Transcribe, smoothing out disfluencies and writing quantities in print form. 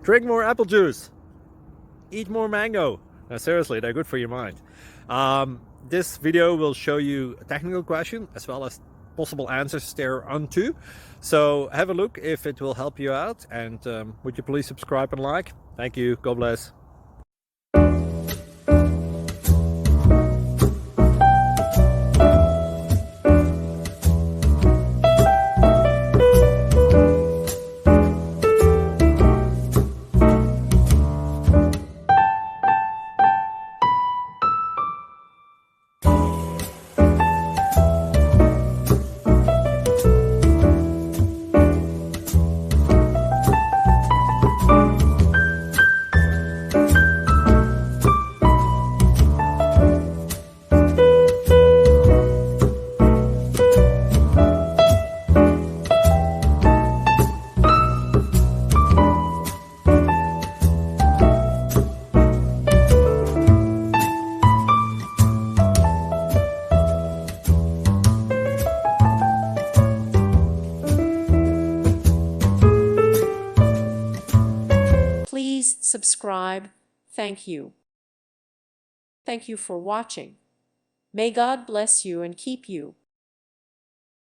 Drink more apple juice. Eat more mango. No, seriously, they're good for your mind. This video will show you a technical question as well as possible answers thereunto. So have a look if it will help you out, and would you please subscribe and like? Thank you. God bless. Please subscribe. Thank you. Thank you for watching. May God bless you and keep you.